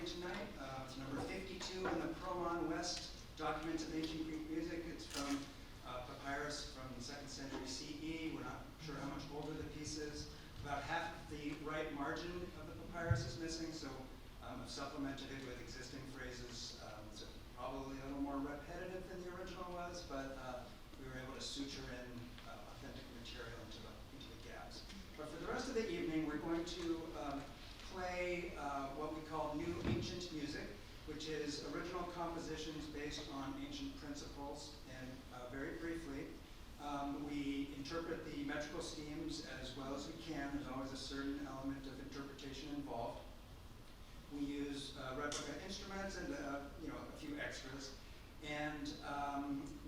tonight. It's number 52 in the Promon West Documents of Ancient Greek Music. It's from papyrus from the 2nd century CE. We're not sure how much older the piece is. About half of the right margin of the papyrus is missing, so I've supplemented it with existing phrases. So probably a little more repetitive than the original was, but we were able to suture in authentic material into the gaps. But for the rest of the evening, we're going to play what we call new ancient music, which is original compositions based on ancient principles. And very briefly, we interpret the metrical schemes as well as we can. There's always a certain element of interpretation involved. We use replica instruments and a few extras. And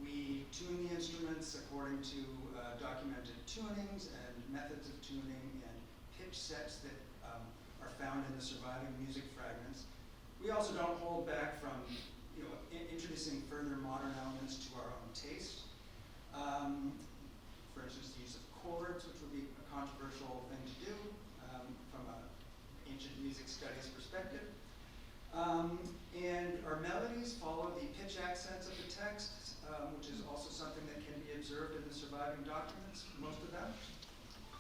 we tune the instruments according to documented tunings and methods of tuning and pitch sets that are found in the surviving music fragments. We also don't hold back from introducing further modern elements to our own taste. For instance, the use of chords, which would be a controversial thing to do from an ancient music studies perspective. And our melodies follow the pitch accents of the text, which is also something that can be observed in the surviving documents, most of them.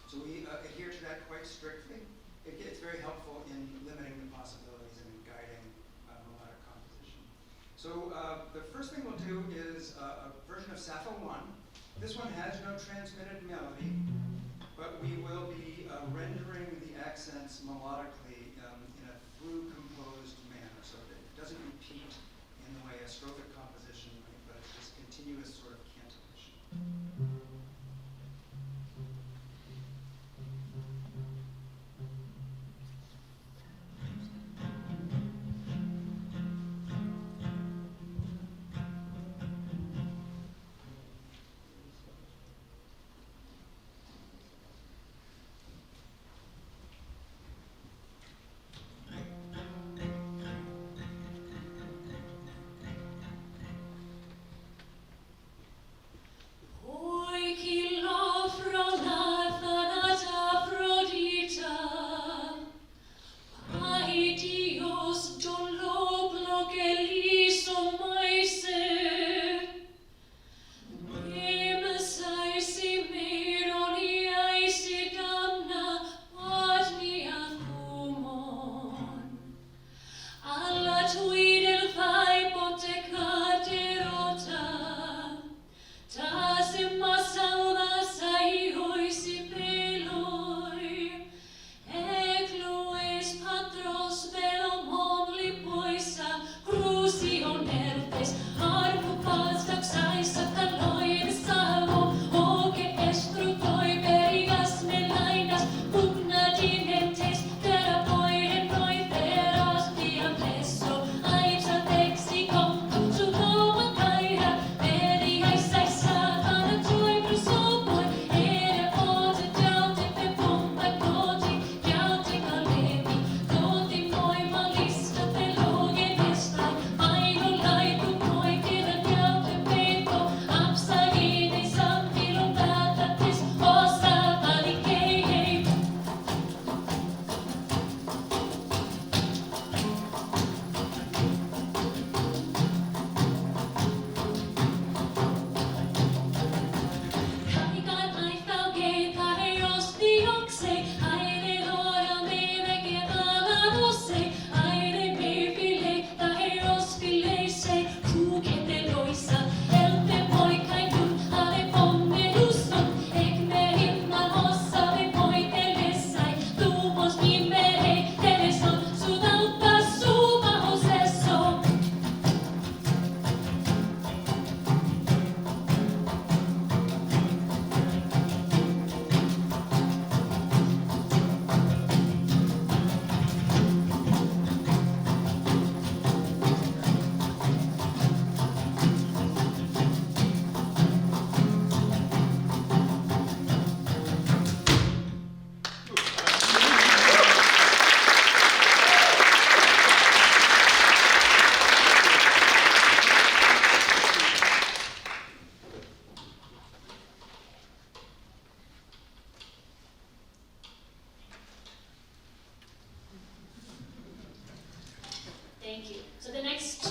So we adhere to that quite strictly. It's very helpful in limiting the possibilities and guiding melodic composition. So the first thing we'll do is a version of Sappho 1. This one has no transmitted melody, but we will be rendering the accents melodically in a through composed manner, so that it doesn't repeat in the way a strophic composition might, but it's just continuous sort of cantillation.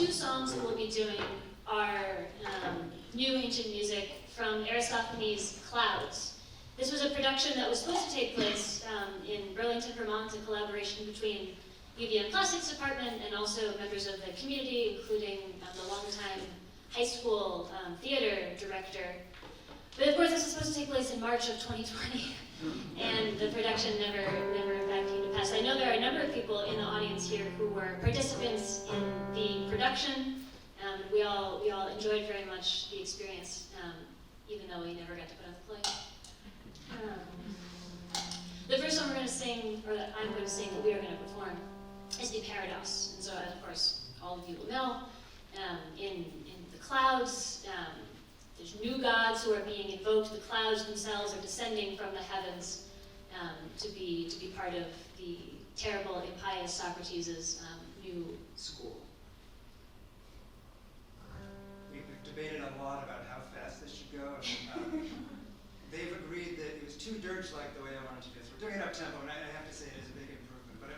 two songs that we'll be doing are new ancient music from Aristophanes' Clouds. This was a production that was supposed to take place in Burlington, Vermont, a collaboration between UVM Classics Department and also members of the community, including the longtime high school theater director. But of course, this was supposed to take place in March of 2020, and the production never in fact came to pass. I know there are a number of people in the audience here who were participants in the production. We all enjoyed very much the experience, even though we never got to put on the play. The first song we're going to sing, or that I'm going to sing, that we are going to perform, is Epicletic. And so, as of course, all of you will know, in the clouds, there's new gods who are being invoked. The clouds themselves are descending from the heavens to be part of the terrible, impious Socrates' new school. We've debated a lot about how fast this should go. They've agreed that it was too dirge-like the way I wanted to do this. We're doing it up-tempo, and I have to say it is a big improvement. But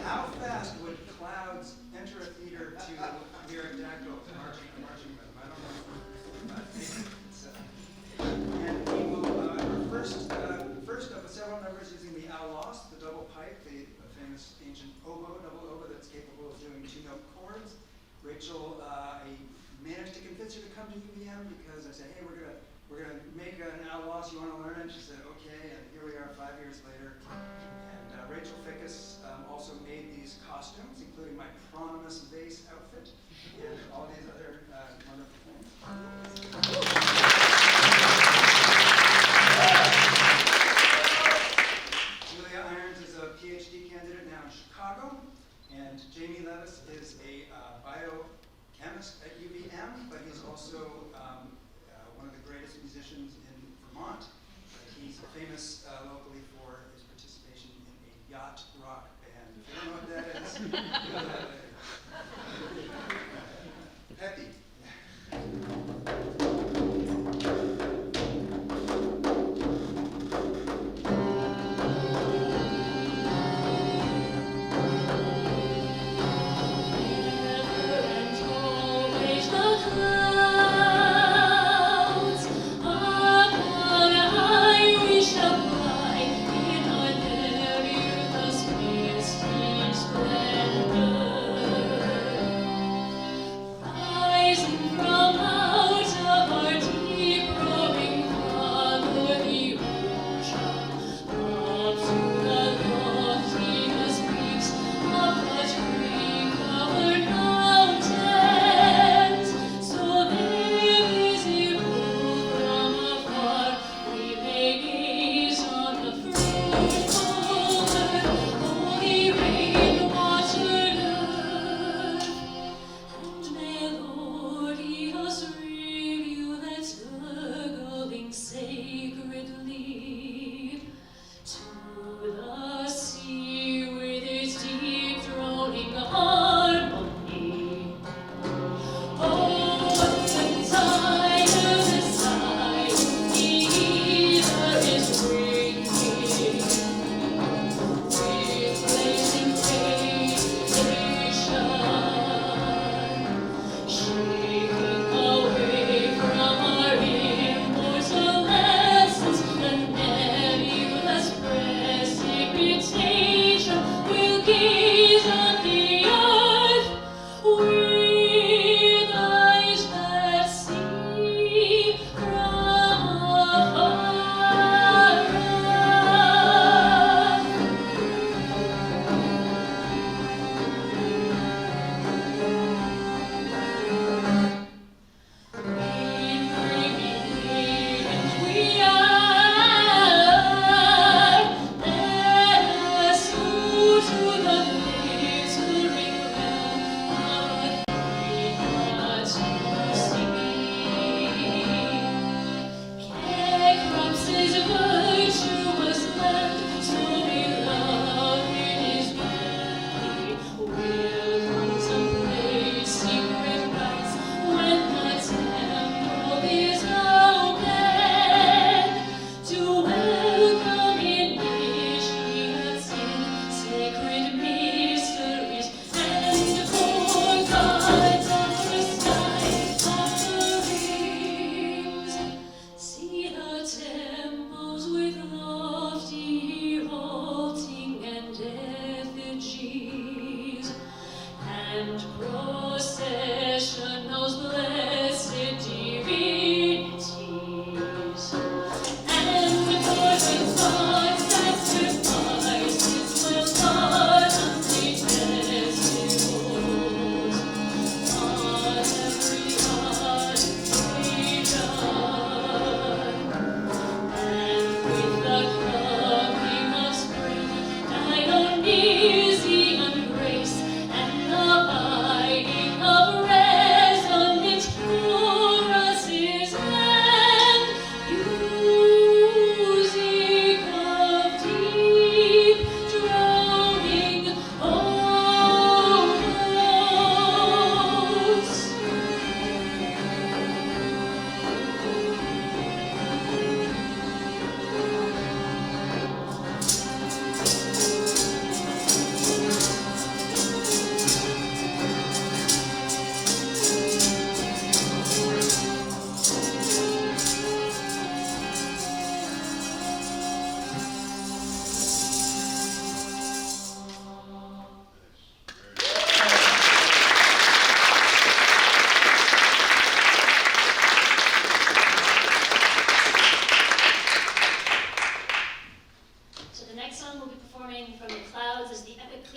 how fast would clouds enter a theater to lyric dactyls marching rhythm? I don't know. And we will, our first of the several numbers using the aulos, the double pipe, the famous ancient oboe, double oboe that's capable of doing two-note chords. Rachel, I managed to convince her to come to UVM because I said, hey, we're gonna make an aulos. You want to learn it? She said, okay. And here we are 5 years later. And Rachel Fickes also made these costumes, including my prominous bass outfit and all these other wonderful things. Julia Irons is a PhD candidate now in Chicago, and Jamie Levis is a biochemist at UVM, but he's also one of the greatest musicians in Vermont. He's famous locally for his participation in a yacht rock band. If you don't know what that is, you'll know that later. Peppy. Spread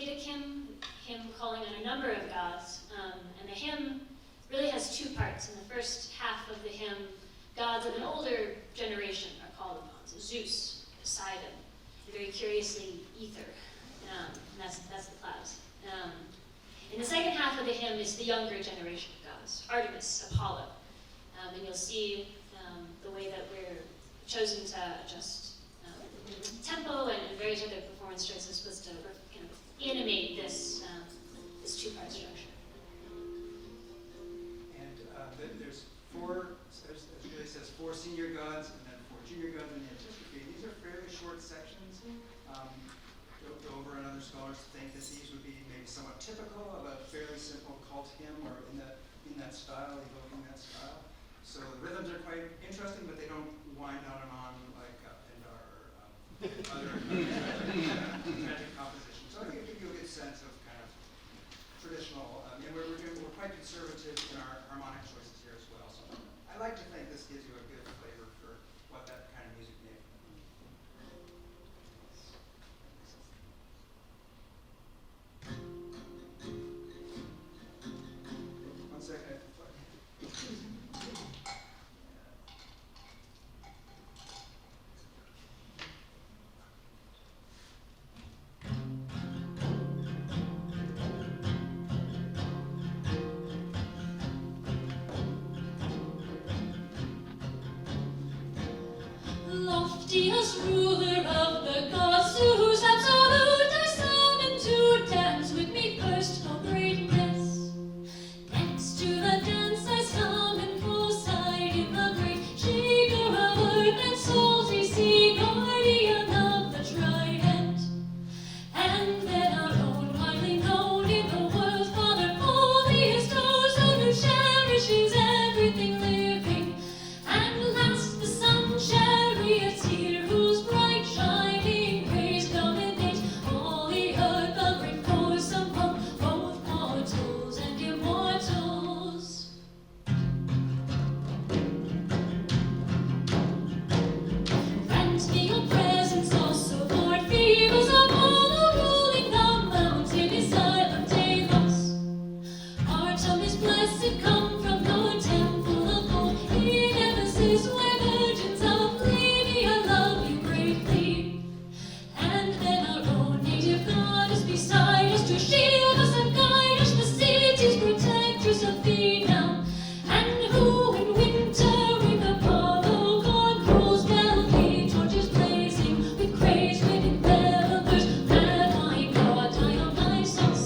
Epicletic hymn calling on a number of gods. And the hymn really has two parts. In the first half of the hymn, gods of an older generation are called upon. So Zeus, Poseidon, the very curiously ether, and that's the clouds. In the second half of the hymn is the younger generation of gods, Artemis, Apollo. And you'll see the way that we're chosen to adjust tempo and various other performance choices was to kind of animate this two-part structure. And then there's four, as Julie says, 4 senior gods and then 4 junior gods in the Antiquity. These are fairly short sections. Dover and other scholars think that these would be maybe somewhat typical of a fairly simple cult hymn or in that style, evoking that style. So the rhythms are quite interesting, but they don't wind on and on like in our other tragic compositions. So I think it gives you a good sense of kind of traditional, and we're quite conservative in our harmonic choices here as well. So I like to think this gives you a good flavor for what that kind of music may be. One second. Loftiest ruler of the gods, whose absolute I summon to dance with me first, O greatness. Next to the dance I summon Poseidon, the great shaker of earth and salty sea, guardian of the trident. And then our own, widely known in the world, Father holiest ozone, who cherishes everything living. And last the sun charioteer, whose bright shining rays dominate all the earth, a great force among both mortals and immortals. Grant me your presence also, Lord, Phoebus of all, ruling the mountain is silent Delos. Artemis blessed, come from your temple of gold, in Ephesus, where virgins of Libya love you greatly. And then our own native goddess beside us, to shield us and guide us, the city's protectress of Needam. And who in winter with Apollo god rules Delphi, torches blazing with craze within revelers, mad wine god Dionysos.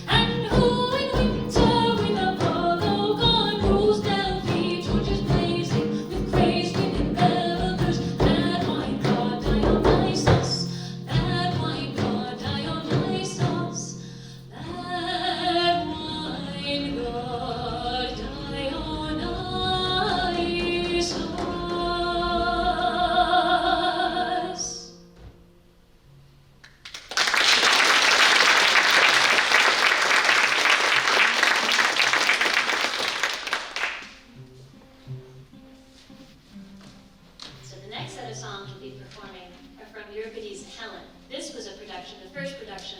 And who in winter with Apollo god rules Delphi, torches blazing with craze within revelers, mad wine god Dionysos. Mad wine god Dionysos. Mad wine god Dionysos. So the next set of songs we'll be performing are from Euripides' Helen. This was a production, the first production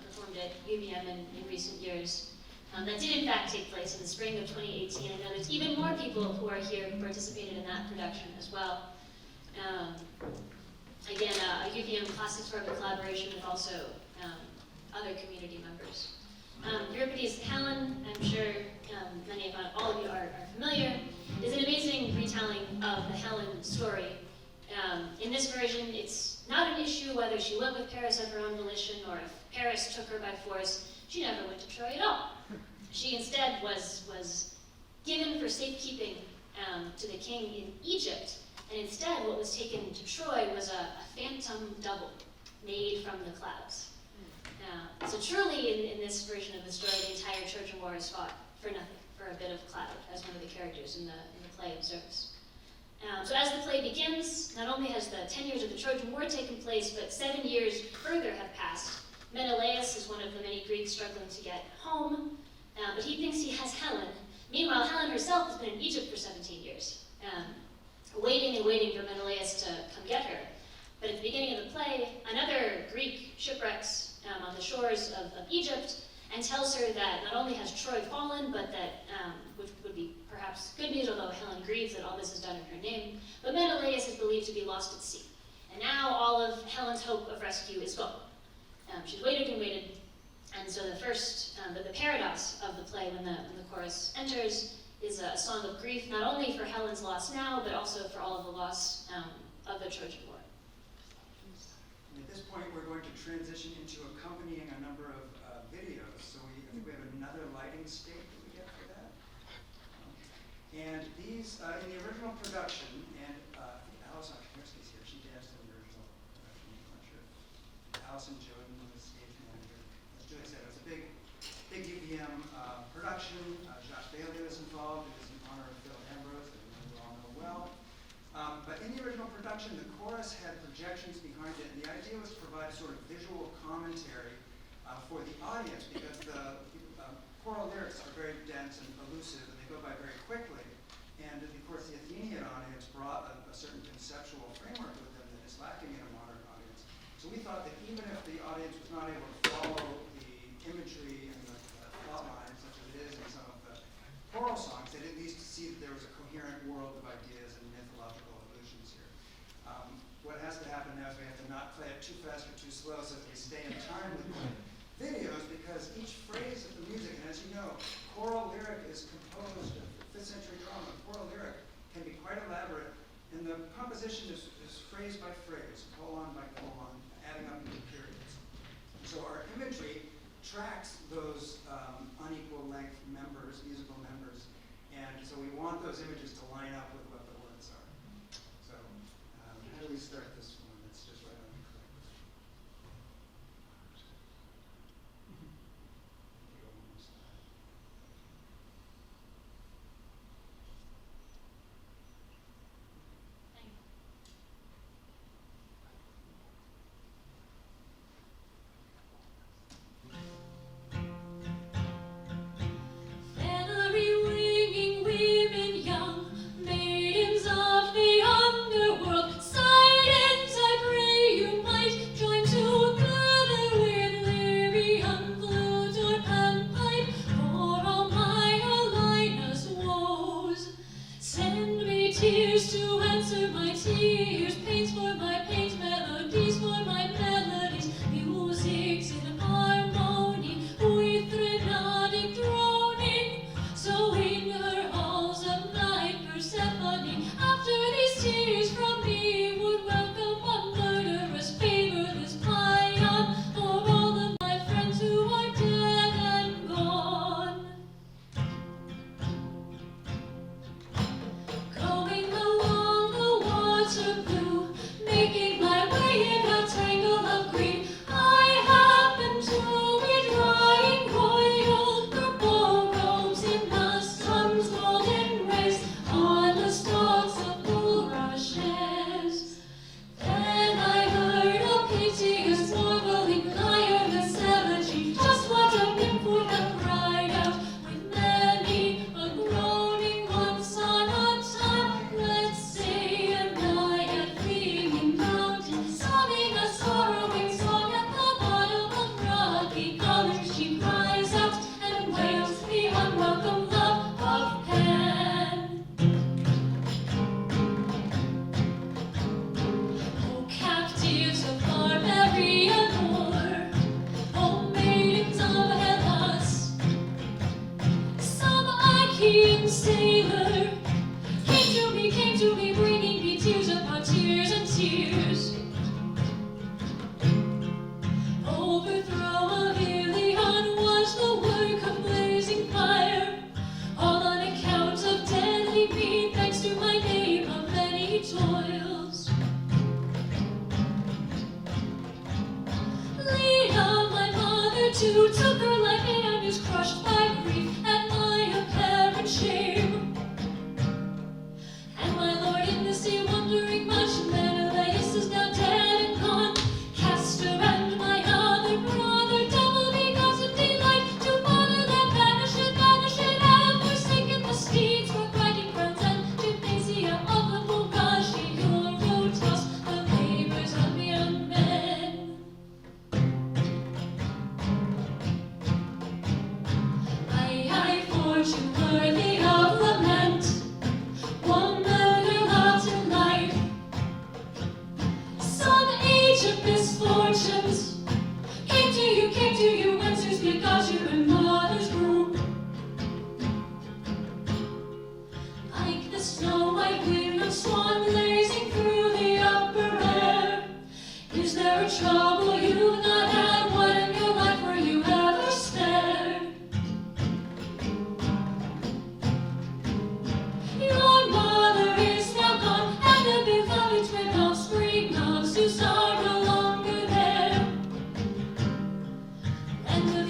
performed at UVM in recent years. That did in fact take place in the spring of 2018. I know there's even more people who are here who participated in that production as well. Again, a UVM Classics Orbit collaboration with also other community members. Euripides' Helen, I'm sure many of all of you are familiar, is an amazing retelling of the Helen story. In this version, it's not an issue whether she went with Paris of her own volition or if Paris took her by force. She never went to Troy at all. She instead was given for safekeeping to the king in Egypt, and instead what was taken to Troy was a phantom double made from the clouds. So truly, in this version of the story, the entire Trojan War is fought for nothing, for a bit of cloud, as one of the characters in the play observes. So as the play begins, not only has the 10 years of the Trojan War taken place, but 7 years further have passed. Menelaus is one of the many Greeks struggling to get home, but he thinks he has Helen. Meanwhile, Helen herself has been in Egypt for 17 years, waiting and waiting for Menelaus to come get her. But at the beginning of the play, another Greek shipwrecks on the shores of Egypt, and tells her that not only has Troy fallen, but that, which would be perhaps good news, although Helen grieves that all this is done in her name, but Menelaus is believed to be lost at sea. And now all of Helen's hope of rescue is gone. She's waited and waited, and so the first, the Parodos of the play, when the chorus enters, is a song of grief, not only for Helen's loss now, but also for all of the loss of the Trojan War. And at this point, we're going to transition into accompanying a number of videos. So I think we have another lighting state that we get for that. And these, in the original production, and I think Alison Kierski's here, she danced in the original production, I'm not sure. Alison Jordan was stage manager. As Julie said, it was a big UVM production. Josh Bailey was involved. It was in honor of Phil Ambrose, that we all know well. But in the original production, the chorus had projections behind it, and the idea was to provide a sort of visual commentary for the audience, because the choral lyrics are very dense and elusive, and they go by very quickly. And of course, the Athenian audience brought a certain conceptual framework with them that is lacking in a modern audience. So we thought that even if the audience was not able to follow the imagery and the plot lines, such as it is in some of the choral songs, they'd at least see that there was a coherent world of ideas and mythological allusions here. What has to happen now is we have to not play it too fast or too slow so that we stay in time with the videos, because each phrase of the music, and as you know, choral lyric is composed of 5th century drama. Choral lyric can be quite elaborate, and the composition is phrase by phrase, colon by colon, adding up into periods. So our imagery tracks those unequal length members, musical members, and so we want those images to line up with what the words are. So how do we start this one? It's just right on the click.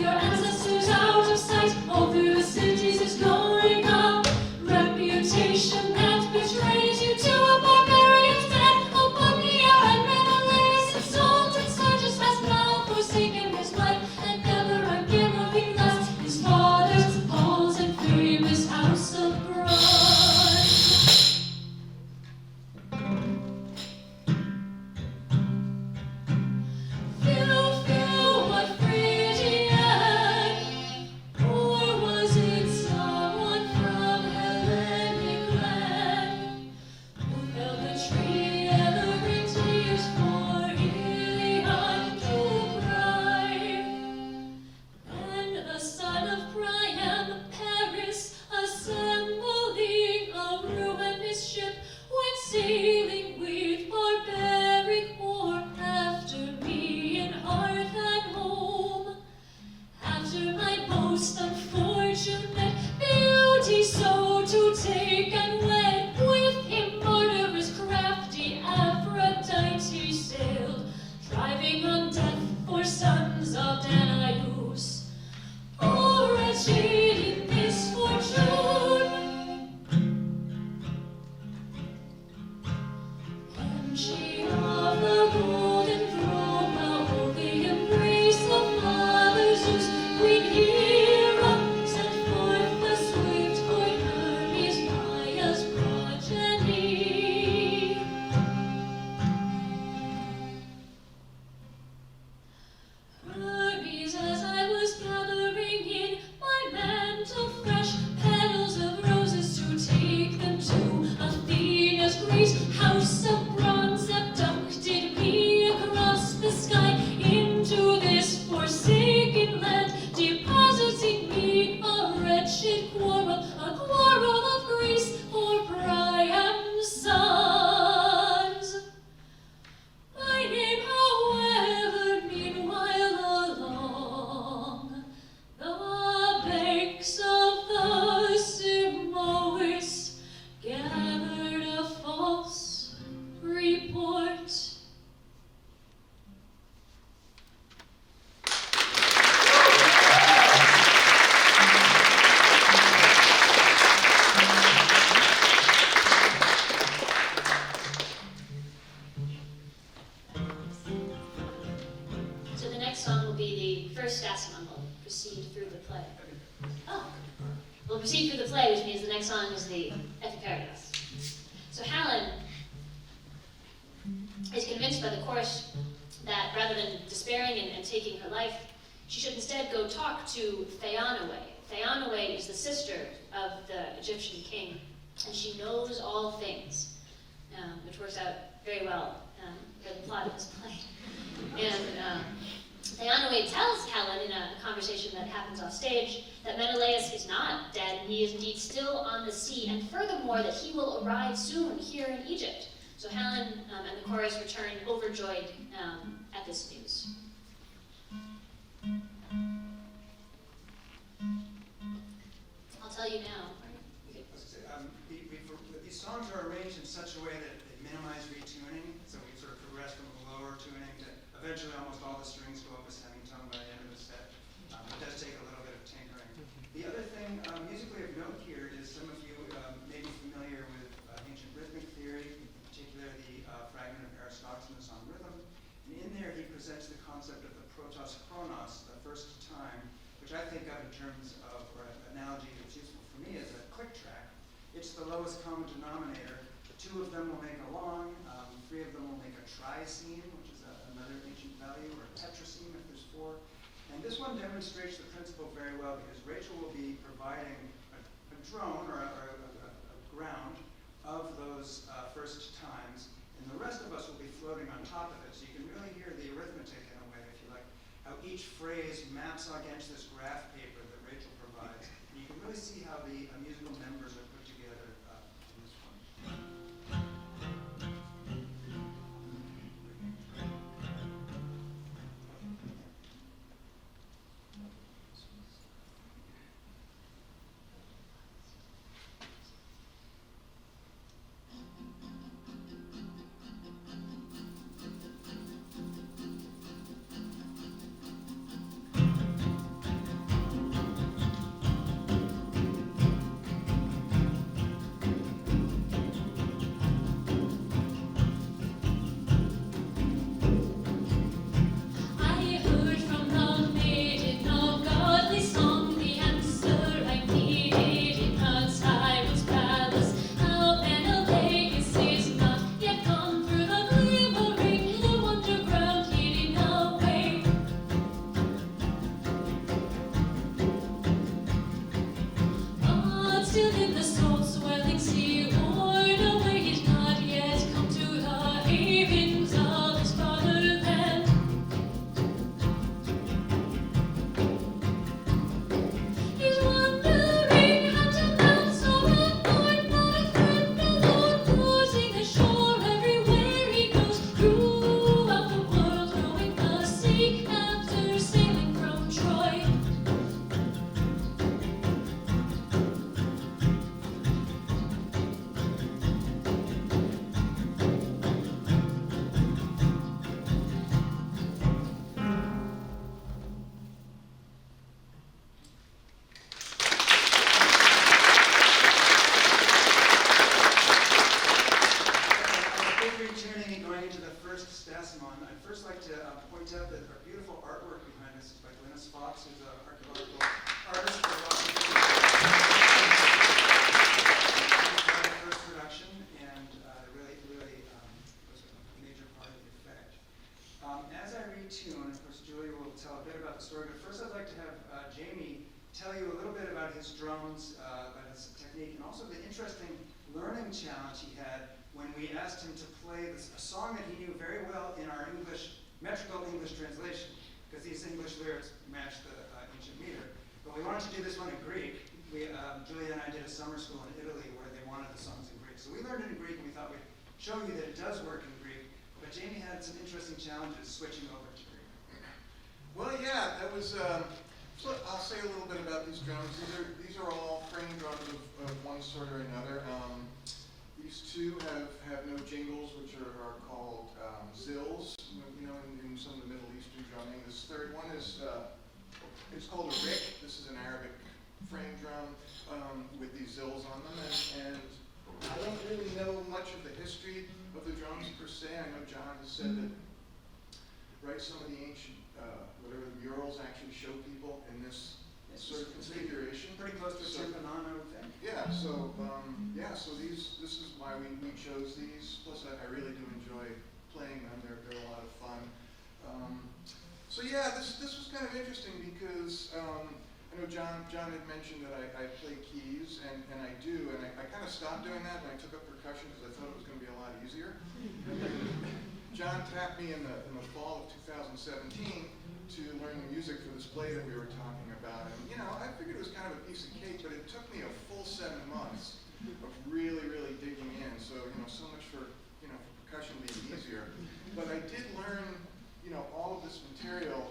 your ancestors out of sight. All through the cities is going up. Reputation that betrays you to a barbarian's death. Oh, Buckia and Menelaus insulted Sergius has now forsaken his life, and never again will he last his father's halls and famous house of blood. What Phrygian? Or was it someone from Hellenic land who fell the tree ever in tears for Ilion to cry? And the son of Priam, Paris, assembling a ruinous ship, went sailing with barbaric war after me in hearth and home. After my most unfortunate beauty so to take and wed, with him murderous crafty Aphrodite sailed, driving on death for sons of Danaeus. Oh, wretched misfortune! And she of the golden throne, the holy embrace of Father Zeus, Queen Hera, sent forth the swift boy Hermes, Maia's progeny. Hermes, as I was gathering in my mantle fresh petals of roses to take them to Athena's great house of bronze, abducted me across the sky into this forsaken land, depositing me a wretched quarrel, a quarrel of Greece for Priam's sons. My name, however, meanwhile along the banks of the Simois gathered a false report. So the next song will be the first Stasimon. We'll proceed through the play. Oh, we'll proceed through the play, which means the next song is the Epiparodos. So Helen is convinced by the chorus that rather than despairing and taking her life, she should instead go talk to Phaonoe. Phaonoe is the sister of the Egyptian king, and she knows all things, which works out very well for the plot of this play. And Phaonoe tells Helen in a conversation that happens off stage that Menelaus is not dead, and he is indeed still on the sea, and furthermore that he will arrive soon here in Egypt. So Helen and the chorus return overjoyed at this news. I'll tell you now. These songs are arranged in such a way that they minimize retuning, so we sort of progress from a lower tuning to eventually almost all the strings go up a semitone by the end of the set. It does take a little bit of tinkering. The other thing musically of note here is some of you may be familiar with ancient rhythmic theory, in particular the fragment of Aristophanes on rhythm. And in there he presents the concept of the protos chronos, the first time, which I think of in terms of, or an analogy that's useful for me, as a click track. It's the lowest common denominator. Two of them will make a long, three of them will make a triseme, which is another ancient value, or a tetraseme if there's four. And this one demonstrates the principle very well because Rachel will be providing a drone or a ground of those first times, and the rest of us will be floating on top of it. So you can really hear the arithmetic in a way, if you like, how each phrase maps against this graph paper that Rachel provides. And you can really see how the musical members are put together in this one. sea worn away, he's not yet come to the havens of his fatherland. He's wandering hand to mouth, so abhorred, not a friend alone, cruising the shore everywhere he goes, throughout the world, rowing the sea after sailing from Troy. Before returning and going into the first Stasimon, I'd first like to point out that our beautiful artwork behind us is by Glynnis Fawkes, who's an archaeological artist for Rothwell. The first production, and really was a major part of the effect. As I retune, of course, Julia will tell a bit about the story, but first I'd like to have Jamie tell you a little bit about his drums, about his technique, and also the interesting learning challenge he had when we asked him to play a song that he knew very well in our metrical English translation, because these English lyrics match the ancient meter. But we wanted to do this one in Greek. Julia and I did a summer school in Italy where they wanted the songs in Greek. So we learned it in Greek, and we thought we'd show you that it does work in Greek. But Jamie had some interesting challenges switching over to Greek. Well, yeah, that was. So I'll say a little bit about these drums. These are all frame drums of one sort or another. These two have no jingles, which are called zills, you know, in some of the Middle Eastern drumming. This third one is it's called a rick. This is an Arabic frame drum with these zills on them, and I don't really know much of the history of the drums per se. I know John has said that, right, some of the ancient whatever the murals actually show people in this sort of configuration. Pretty close to Sebastian, I would think. Yeah, so this is why we chose these. Plus, I really do enjoy playing them. They're a lot of fun. So yeah, this was kind of interesting because I know John had mentioned that I play keys, and I do, and I kind of stopped doing that when I took up percussion because I thought it was going to be a lot easier. John tapped me in the fall of 2017 to learn the music for this play that we were talking about. And, you know, I figured it was kind of a piece of cake, but it took me a full 7 months of really, really digging in. So, you know, so much for percussion being easier. But I did learn, you know, all of this material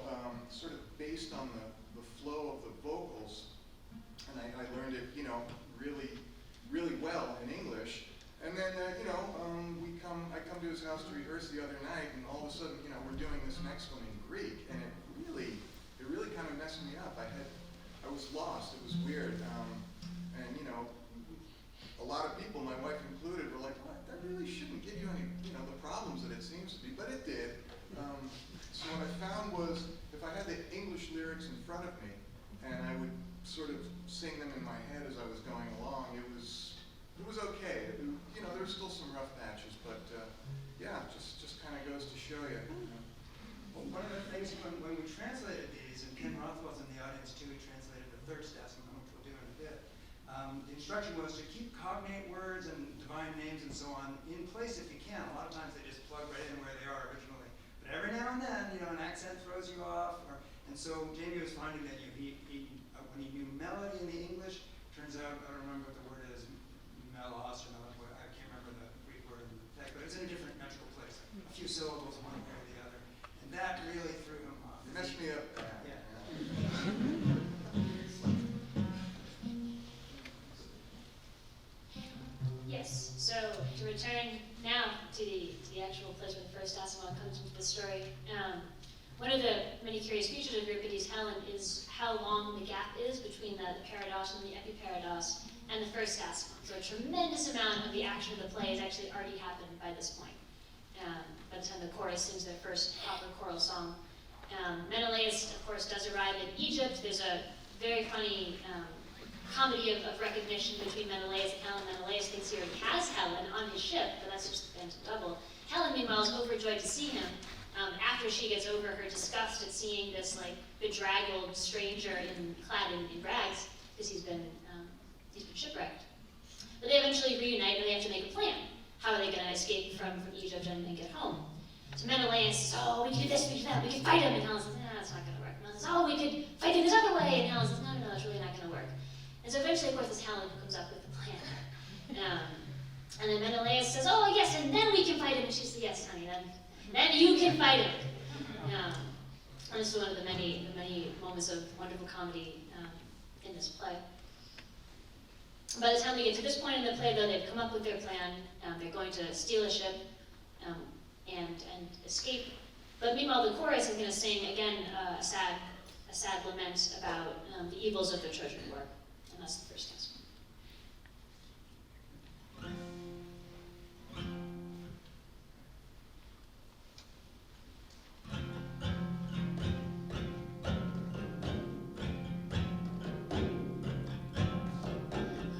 sort of based on the flow of the vocals. And I learned it, you know, really, really well in English. And then, I come to his house to rehearse the other night, and all of a sudden, you know, we're doing this next one in Greek, and it really kind of messed me up. I was lost. It was weird, and you know, a lot of people, my wife included, were like, "Well, that really shouldn't give you any, you know, the problems that it seems to be," but it did. So what I found was, if I had the English lyrics in front of me, and I would sort of sing them in my head as I was going along, it was okay. You know, there were still some rough patches, but yeah, just kind of goes to show you. Well, one of the things when we translated these, and Ken Rothwell's in the audience too, he translated the third Stasimon, which we'll do in a bit. The instruction was to keep cognate words and divine names and so on in place if you can. A lot of times they just plug right in where they are originally. But every now and then, you know, an accent throws you off. And so Jamie was finding that when he knew melody in the English, turns out, I don't remember what the word is, melos or melos, I can't remember the Greek word in the text, but it's in a different metrical place, a few syllables one way or the other. And that really threw him off. It messed me up. Yeah. Yes, so to return now to the actual place where the first Stasimon comes into the story, one of the many curious features of Euripides' Helen is how long the gap is between the Parodos and the Epiparodos and the first Stasimon. So a tremendous amount of the action of the play has actually already happened by this point. By the time the chorus sings their first proper choral song. Menelaus, of course, does arrive in Egypt. There's a very funny comedy of recognition between Menelaus and Helen. Menelaus thinks he already has Helen on his ship, but that's just a phantom double. Helen, meanwhile, is overjoyed to see him after she gets over her disgust at seeing this like bedraggled stranger clad in rags because he's been shipwrecked. But they eventually reunite and they have to make a plan. How are they going to escape from Egypt and get home? So Menelaus says, oh, we could do this, we could do that, we could fight him. And Helen says, nah, it's not going to work. And Helen says, oh, we could fight him this other way. And Helen says, no, it's really not going to work. And so eventually, of course, it's Helen who comes up with the plan. And then Menelaus says, oh, yes, and then we can fight him. And she says, yes, honey, then you can fight him. And this is one of the many moments of wonderful comedy in this play. By the time we get to this point in the play, though, they've come up with their plan. They're going to steal a ship and escape. But meanwhile, the chorus is going to sing again a sad lament about the evils of the Trojan War, and that's the first cast.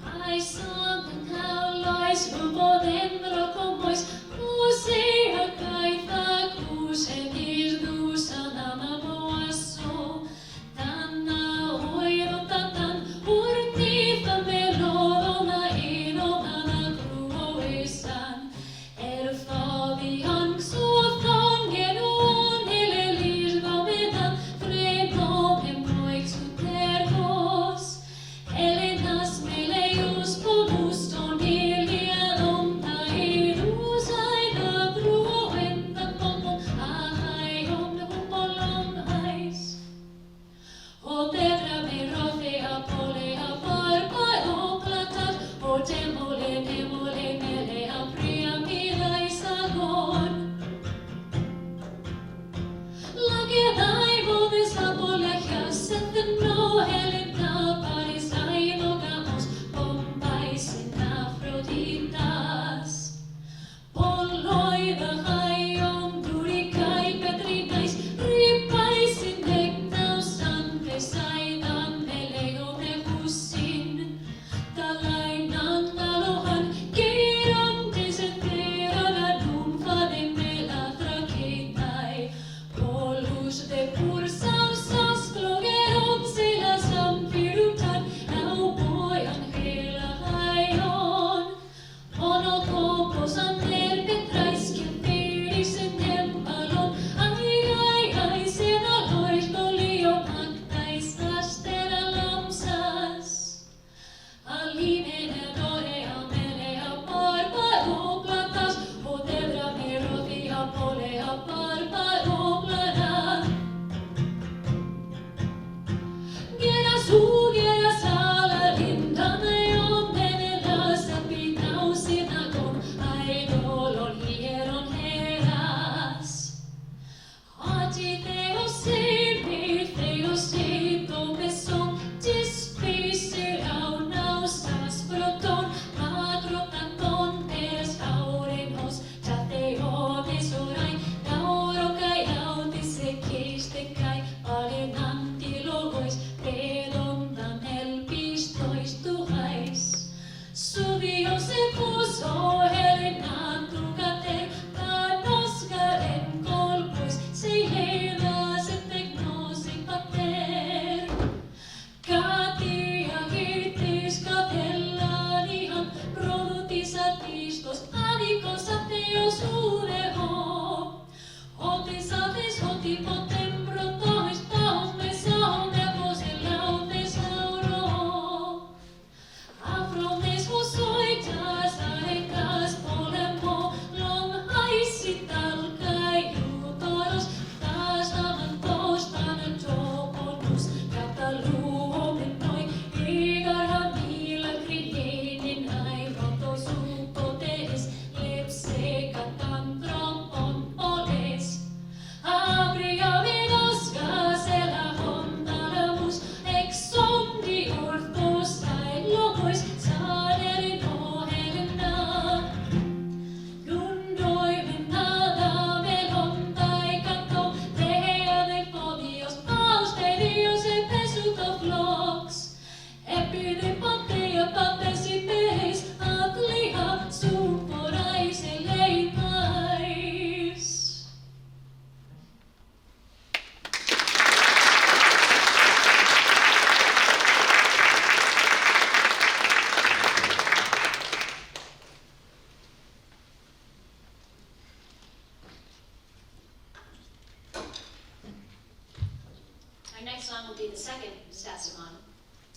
I saw the now lies who bought in Rocomois, who say her kaitha, who said is do sanana moaso, Tana oiro tatan, urti the melorona inonana cruoisan, erfavi hang so thongen on elelir domedan, fredom emnoix utergos, Helenas meleus bonus ton ilia omta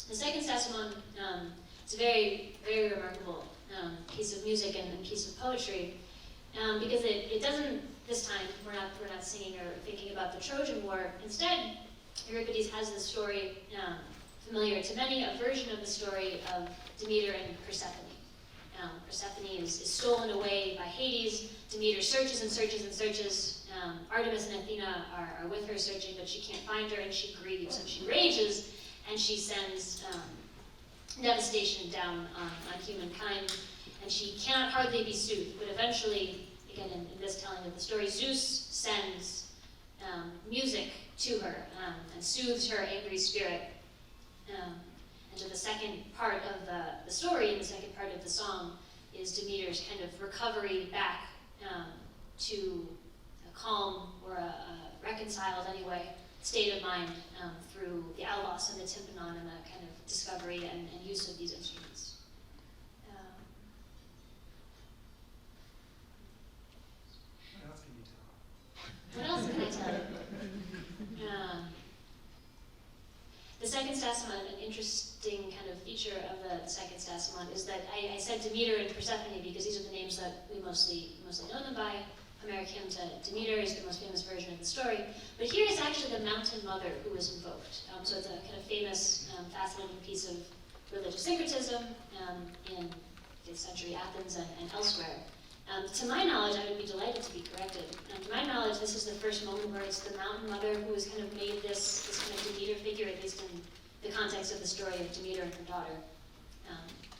The second Stasimon is a very, very remarkable piece of music and piece of poetry, because it doesn't, this time, we're not singing or thinking about the Trojan War. Instead, Euripides has this story, familiar to many, a version of the story of Demeter and Persephone. Persephone is stolen away by Hades. Demeter searches and searches and searches. Artemis and Athena are with her searching, but she can't find her, and she grieves and she rages, and she sends devastation down on humankind, and she cannot hardly be soothed. But eventually, again, in this telling of the story, Zeus sends music to her and soothes her angry spirit. And so the second part of the story, and the second part of the song, is Demeter's kind of recovery back to a calm, or a reconciled, anyway, state of mind through the aulos and the tympanon and the kind of discovery and use of these instruments. What else can you tell? What else can I tell you? The second Stasimon, an interesting kind of feature of the second Stasimon, is that I said Demeter and Persephone because these are the names that we mostly know them by. Homeric hymn to Demeter is the most famous version of the story. But here is actually the mountain mother who is invoked. So it's a kind of famous, fascinating piece of religious syncretism in 5th century Athens and elsewhere. To my knowledge, I would be delighted to be corrected. To my knowledge, this is the first moment where it's the mountain mother who has kind of made this kind of Demeter figure, at least in the context of the story of Demeter and her daughter.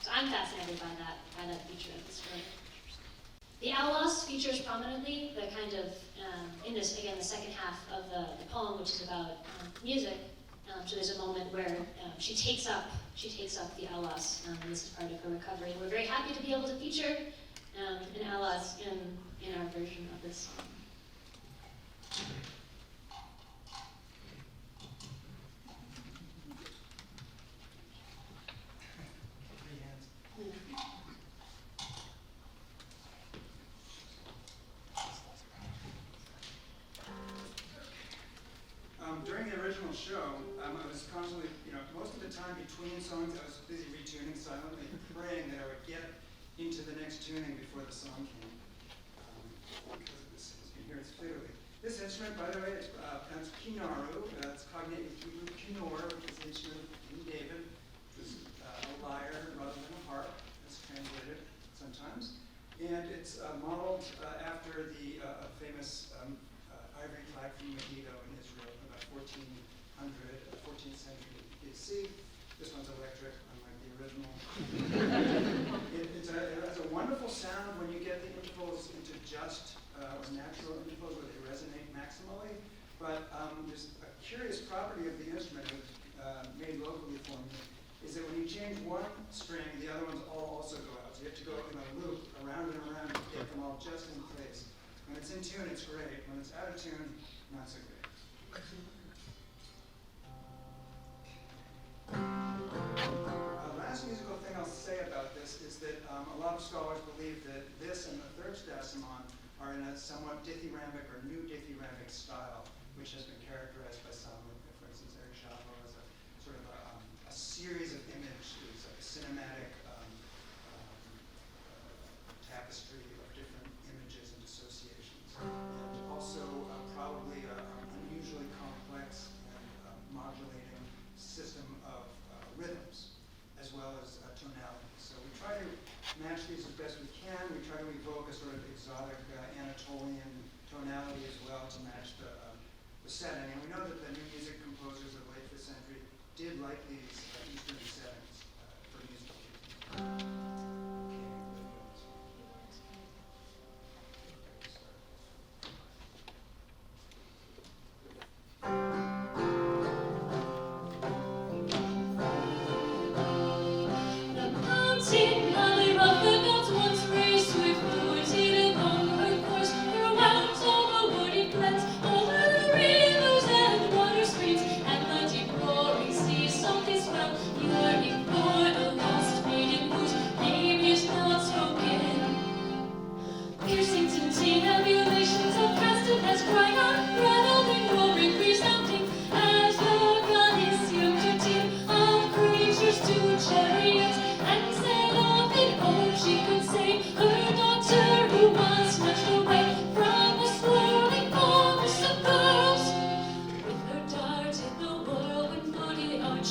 So I'm fascinated by that feature of the story. The aulos features prominently, the kind of, in this, again, the second half of the poem, which is about music. So there's a moment where she takes up the aulos, and this is part of her recovery. And we're very happy to be able to feature an aulos in our version of this song. Three hands. During the original show, I was constantly, most of the time between songs, I was busy retuning silently, praying that I would get into the next tuning before the song came. Because of this, you can hear it clearly. This instrument, by the way, is pronounced Kinnaru. It's cognated with Hebrew Kinnor, which is the instrument in David, which is a lyre rather than a harp. It's translated sometimes. And it's modeled after the famous ivory plaque from Megiddo in Israel, about 14th century BC. This one's electric, unlike the original. It has a wonderful sound when you get the intervals into just or natural intervals where they resonate maximally. But there's a curious property of the instrument made locally for me, is that when you change one string, the other ones all also go out. So you have to go in a loop around and around to get them all just in place. When it's in tune, it's great. When it's out of tune, not so great. Last musical thing I'll say about this is that a lot of scholars believe that this and the third Stasimon are in a somewhat dithyrambic or new dithyrambic style, which has been characterized by some, for instance, Sappho, as a sort of a series of images, like a cinematic tapestry of different images and associations, and also probably an unusually complex and modulating system of rhythms, as well as tonality. So we try to match these as best we can. We try to evoke a sort of exotic Anatolian tonality as well to match the setting. And we know that the new music composers of the late 5th century did like these Eastern settings for musical pieces. This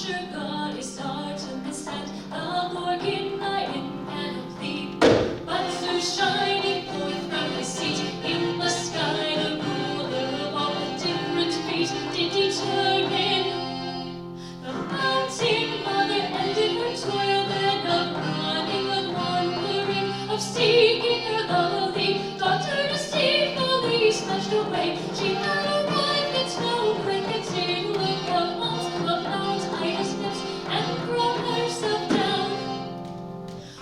Usher, goddess Artemis, and the organ knight in panoply. But so shining forth from his seat in the sky, the ruler of all the different fate did determine. The mountain mother ended her toil then of running, of wandering, of seeking her lovely daughter deceitfully snatched away. She had arrived at no cricketting with the mounts of Mount Ida's steps and thrown herself down.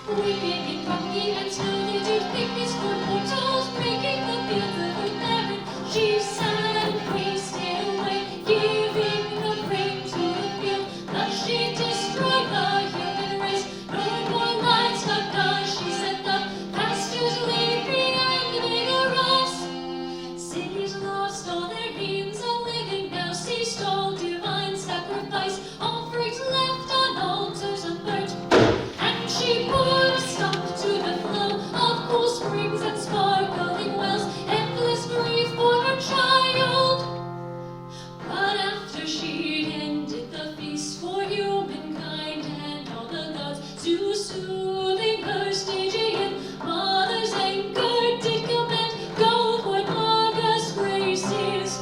Weeping in rocky and snowy deep thickness for mortals, breaking the fields of her barren, she sat and wasted away, giving no rain to the field. Thus she destroyed the human race, no more livestock does she set the pastures leafy and vigorous. Cities lost all their means of living, now ceased all divine sacrifice, offerings left on altars unburnt. And she put a stop to the flow of cool springs and sparkling wells, endless grief for her child. But after she'd ended the feast for humankind and all the gods, to soothing her Stygian mother's anger did command, go forth, august graces.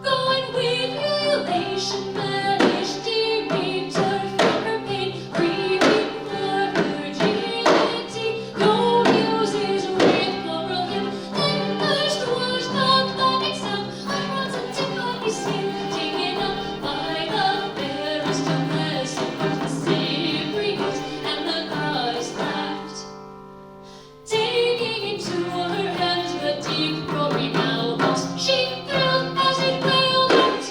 Go and with your elation banish Demeter from her pain, grieving for virginity. Go muses with moral hymn, then first wash the clapping sound of bronze and Tiffany skin, taken up by the fairest of blessed birth, Cyprians, and the goddess laughed. Taking into her hands the deep roaring aulos, she thrilled as it wailed out.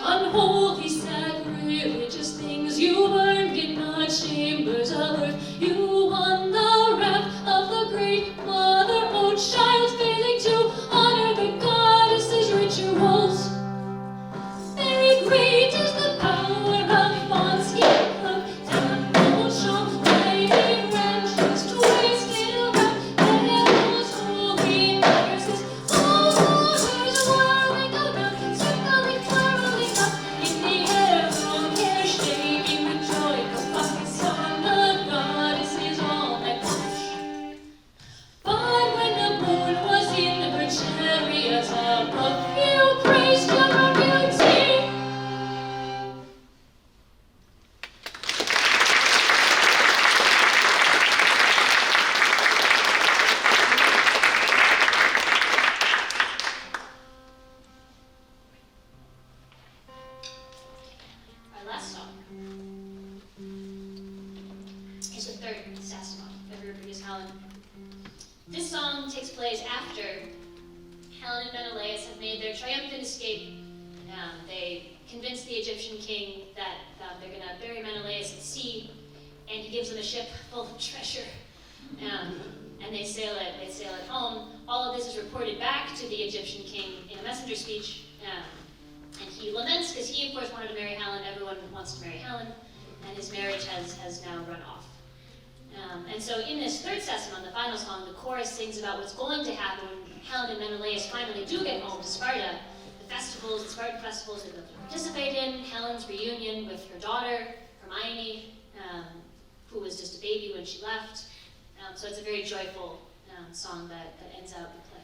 Unholy, sacrilegious things you burned in the chambers of earth. You won the wrath of the great mother, O child, failing to honor the goddess's rituals. Very great is the power of bonds of temple charm, lighting branches twisted around Devil's holy viruses. All waters whirling around, circling, twirling up in the air, long hair shaking with joy, focus on the goddesses all that watch. But when the moon was in her chariot above, you praised your beauty. Our last song is the third Stasimon of Euripides' Helen. This song takes place after Helen and Menelaus have made their triumphant escape. They convince the Egyptian king that they're going to bury Menelaus at sea, and he gives them a ship full of treasure. And they sail it home. All of this is reported back to the Egyptian king in a messenger speech. And he laments because he, of course, wanted to marry Helen. Everyone wants to marry Helen, and his marriage has now run off. And so in this third Stasimon, the final song, the chorus sings about what's going to happen when Helen and Menelaus finally do get home to Sparta. The Spartan festivals they're going to participate in, Helen's reunion with her daughter, Hermione, who was just a baby when she left. So it's a very joyful song that ends out the play.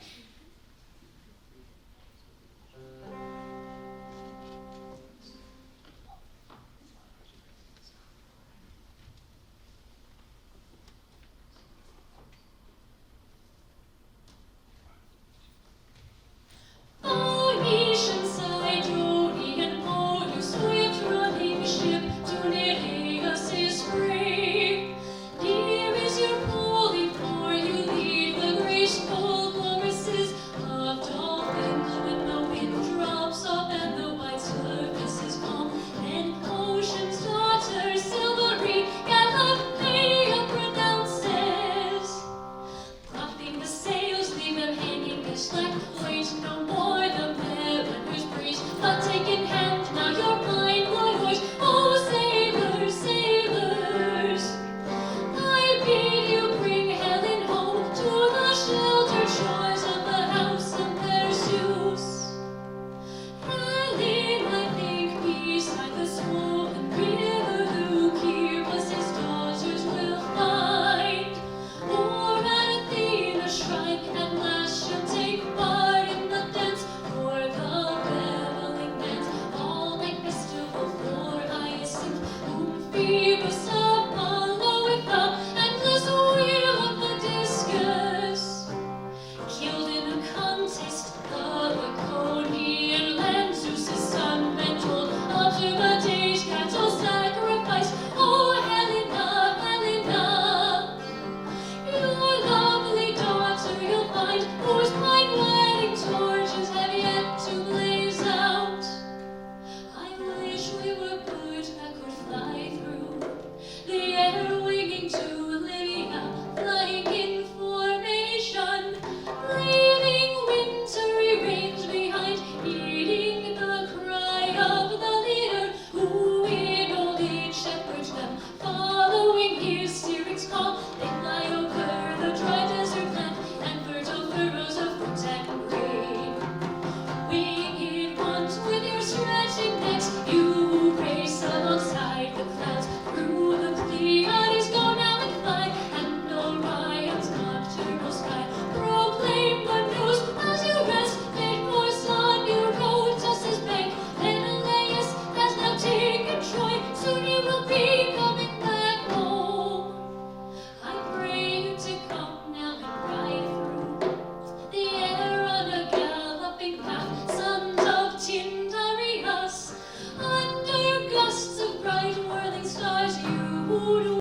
Phoenician, Sidonian, O you swift-running ship, to Nereus is free. Here is your holy for you lead the graceful choruses Phoebus Apollo with the endless wheel of the discus. Killed in a contest, the Laconian land, Zeus' son, then told of Euripides, cattle sacrifice. Oh, Helena, Helena, your lovely daughter you'll find, whose pine wedding torches have yet to blaze out. I wish we were birds that could fly through the air, winging to Libya, flying in formation, leaving wintry rains behind, heeding the cry of the leader who in old age shepherds them, following his steering's call. They fly over the dry desert land and fertile furrows of fruit and grain. Winged ones with your stretching necks, you race alongside the clouds. Through the Pleiades go now and fly, and Orion's nocturnal sky. Proclaim the news as you rest. Faithful son, you rode Tus's bank. Menelaus has now taken Troy. Soon you will be coming back home. I pray you to come now and ride through the air on a galloping path, sons of Tyndareus. Under gusts of bright whirling stars, you would